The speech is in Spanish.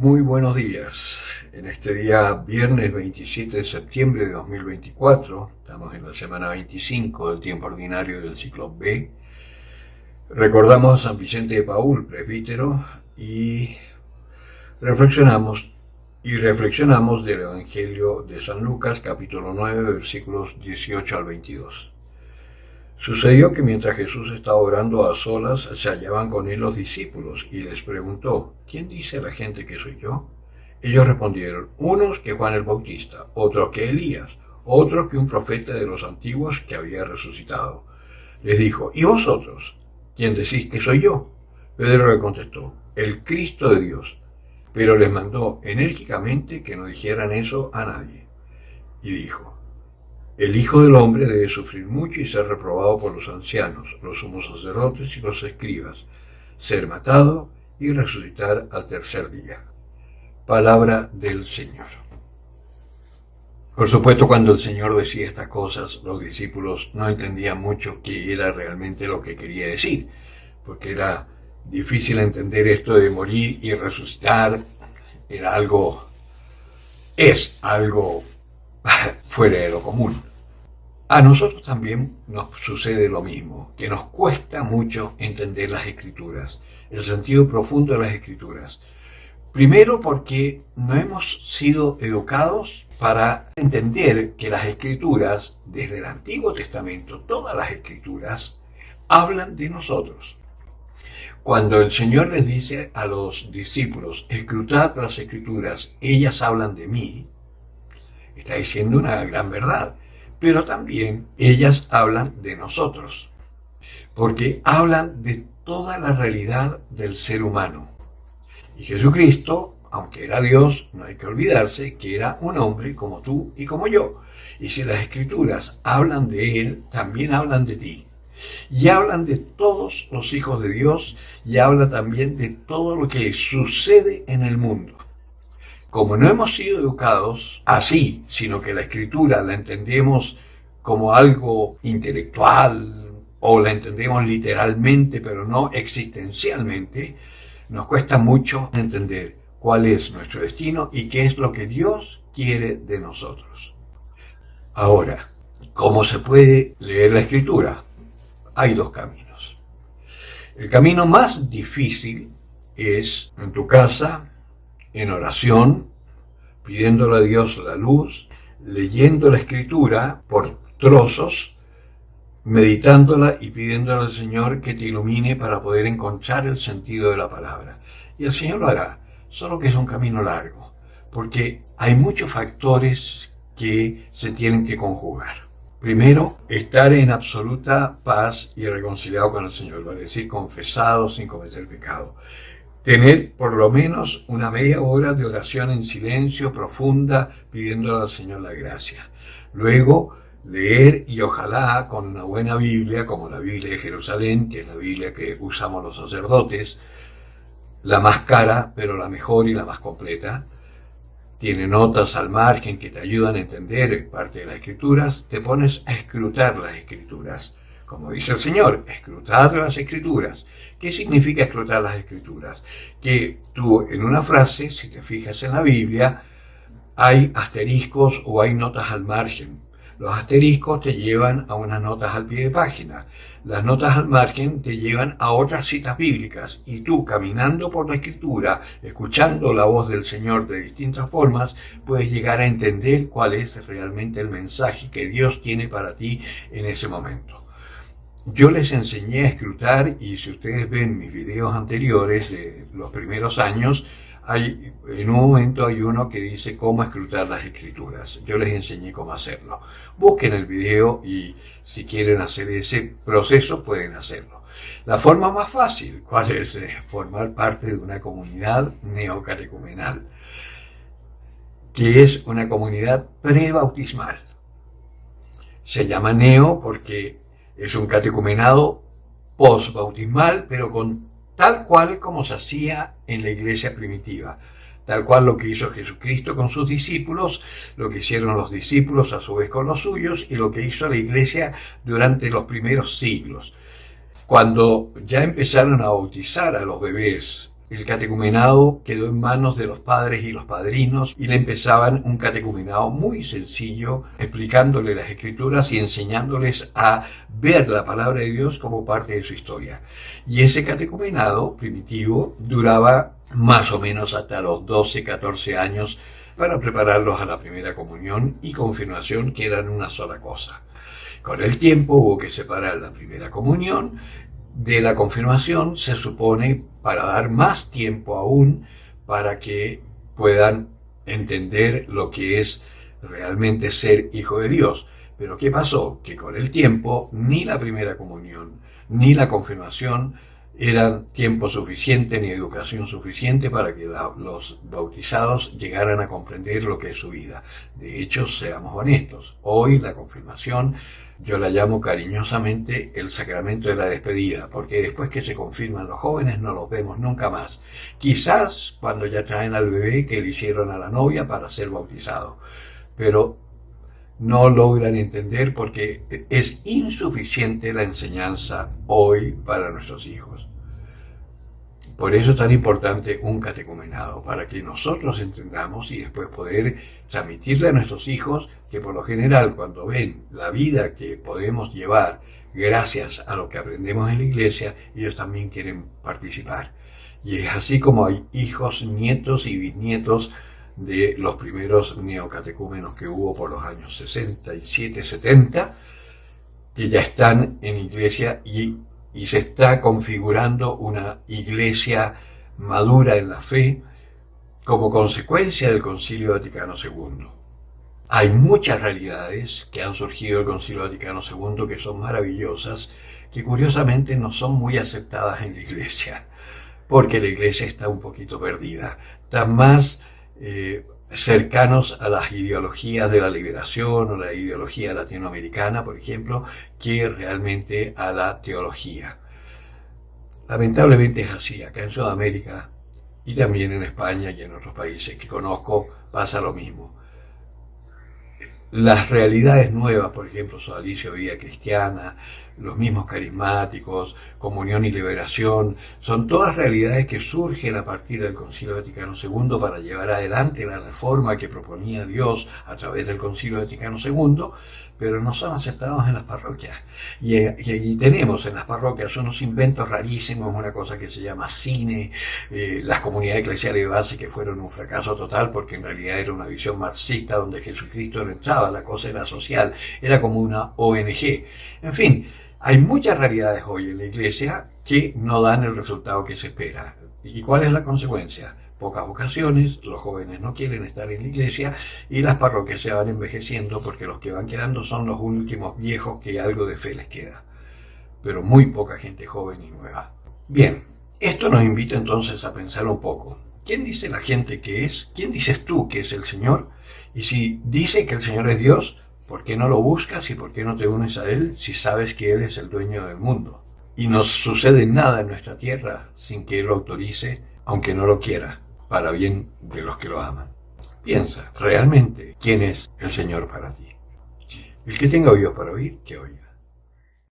Muy buenos días. En este día, viernes 27 de septiembre de 2024, estamos en la semana 25 del tiempo ordinario del ciclo B. Recordamos a San Vicente de Paúl, presbítero, y reflexionamos del Evangelio de San Lucas, capítulo 9, versículos 18 al 22. Sucedió que mientras Jesús estaba orando a solas, se hallaban con él los discípulos y les preguntó: ¿Quién dice la gente que soy yo? Ellos respondieron: unos que Juan el Bautista, otros que Elías, otros que un profeta de los antiguos que había resucitado. Les dijo: ¿y vosotros? ¿Quién decís que soy yo? Pedro le contestó: el Cristo de Dios. Pero les mandó enérgicamente que no dijeran eso a nadie. Y dijo: el Hijo del Hombre debe sufrir mucho y ser reprobado por los ancianos, los sumos sacerdotes y los escribas, ser matado y resucitar al tercer día. Palabra del Señor. Por supuesto, cuando el Señor decía estas cosas, los discípulos no entendían mucho qué era realmente lo que quería decir, porque era difícil entender esto de morir y resucitar. Es algo fuera de lo común. A nosotros también nos sucede lo mismo, que nos cuesta mucho entender las Escrituras, el sentido profundo de las Escrituras. Primero porque no hemos sido educados para entender que las Escrituras, desde el Antiguo Testamento, todas las Escrituras, hablan de nosotros. Cuando el Señor les dice a los discípulos: escrutad las Escrituras, ellas hablan de mí, está diciendo una gran verdad. Pero también ellas hablan de nosotros, porque hablan de toda la realidad del ser humano. Y Jesucristo, aunque era Dios, no hay que olvidarse que era un hombre como tú y como yo. Y si las Escrituras hablan de Él, también hablan de ti. Y hablan de todos los hijos de Dios, y habla también de todo lo que sucede en el mundo. Como no hemos sido educados así, sino que la Escritura la entendemos como algo intelectual o la entendemos literalmente, pero no existencialmente, nos cuesta mucho entender cuál es nuestro destino y qué es lo que Dios quiere de nosotros. Ahora, ¿cómo se puede leer la Escritura? Hay dos caminos. El camino más difícil es en tu casa, en oración, pidiéndole a Dios la luz, leyendo la Escritura por trozos, meditándola y pidiéndole al Señor que te ilumine para poder encontrar el sentido de la palabra. Y el Señor lo hará, solo que es un camino largo, porque hay muchos factores que se tienen que conjugar. Primero, estar en absoluta paz y reconciliado con el Señor, es decir, confesado sin cometer pecado. Tener por lo menos una media hora de oración en silencio profunda, pidiéndole al Señor la gracia. Luego, leer y ojalá con una buena Biblia, como la Biblia de Jerusalén, que es la Biblia que usamos los sacerdotes, la más cara, pero la mejor y la más completa. Tiene notas al margen que te ayudan a entender parte de las Escrituras. Te pones a escrutar las Escrituras. Como dice el Señor, escrutad las Escrituras. ¿Qué significa escrutar las Escrituras? Que tú en una frase, si te fijas en la Biblia, hay asteriscos o hay notas al margen. Los asteriscos te llevan a unas notas al pie de página. Las notas al margen te llevan a otras citas bíblicas. Y tú, caminando por la Escritura, escuchando la voz del Señor de distintas formas, puedes llegar a entender cuál es realmente el mensaje que Dios tiene para ti en ese momento. Yo les enseñé a escrutar, y si ustedes ven mis videos anteriores de los primeros años, en un momento hay uno que dice cómo escrutar las Escrituras. Yo les enseñé cómo hacerlo. Busquen el video y si quieren hacer ese proceso pueden hacerlo. La forma más fácil, ¿cuál es? Formar parte de una comunidad neocatecumenal, que es una comunidad prebautismal. Se llama neo porque es un catecumenado postbautismal, pero con tal cual como se hacía en la iglesia primitiva. Tal cual lo que hizo Jesucristo con sus discípulos, lo que hicieron los discípulos a su vez con los suyos, y lo que hizo la iglesia durante los primeros siglos. Cuando ya empezaron a bautizar a los bebés El catecumenado quedó en manos de los padres y los padrinos y le empezaban un catecumenado muy sencillo, explicándole las escrituras y enseñándoles a ver la palabra de Dios como parte de su historia. Y ese catecumenado primitivo duraba más o menos hasta los 12, 14 años para prepararlos a la primera comunión y confirmación, que eran una sola cosa. Con el tiempo hubo que separar la primera comunión de la confirmación, se supone, para dar más tiempo aún para que puedan entender lo que es realmente ser hijo de Dios. Pero ¿qué pasó? Que con el tiempo ni la primera comunión ni la confirmación eran tiempo suficiente ni educación suficiente para que los bautizados llegaran a comprender lo que es su vida. De hecho, seamos honestos, hoy la confirmación yo la llamo cariñosamente el sacramento de la despedida, porque después que se confirman los jóvenes no los vemos nunca más. Quizás cuando ya traen al bebé que le hicieron a la novia para ser bautizado, pero no logran entender porque es insuficiente la enseñanza hoy para nuestros hijos. Por eso es tan importante un catecumenado, para que nosotros entendamos y después poder transmitirle a nuestros hijos que por lo general cuando ven la vida que podemos llevar gracias a lo que aprendemos en la iglesia, ellos también quieren participar. Y es así como hay hijos, nietos y bisnietos de los primeros neocatecúmenos que hubo por los años 67, 70, que ya están en iglesia y se está configurando una iglesia madura en la fe como consecuencia del Concilio Vaticano II. Hay muchas realidades que han surgido del Concilio Vaticano II que son maravillosas, que curiosamente no son muy aceptadas en la iglesia, porque la iglesia está un poquito perdida. Están más cercanos a las ideologías de la liberación o la ideología latinoamericana, por ejemplo, que realmente a la teología. Lamentablemente es así. Acá en Sudamérica y también en España y en otros países que conozco pasa lo mismo. Las realidades nuevas, por ejemplo, Sodalicio Vida Cristiana, los mismos carismáticos, Comunión y Liberación, son todas realidades que surgen a partir del Concilio Vaticano II para llevar adelante la reforma que proponía Dios a través del Concilio Vaticano II, pero no son aceptados en las parroquias. Y tenemos en las parroquias unos inventos rarísimos, una cosa que se llama cine, las comunidades eclesiales de base que fueron un fracaso total porque en realidad era una visión marxista donde Jesucristo no entraba, la cosa era social, era como una ONG. En fin, hay muchas realidades hoy en la iglesia que no dan el resultado que se espera. ¿Y cuál es la consecuencia? Pocas vocaciones, los jóvenes no quieren estar en la iglesia y las parroquias se van envejeciendo porque los que van quedando son los últimos viejos que algo de fe les queda. Pero muy poca gente joven y nueva. Bien, esto nos invita entonces a pensar un poco. ¿Quién dice la gente que es? ¿Quién dices tú que es el Señor? Y si dice que el Señor es Dios, ¿por qué no lo buscas y por qué no te unes a Él si sabes que Él es el dueño del mundo? Y no sucede nada en nuestra tierra sin que Él lo autorice, aunque no lo quiera, para bien de los que lo aman. Piensa, realmente, ¿quién es el Señor para ti? El que tenga oídos para oír, que oiga.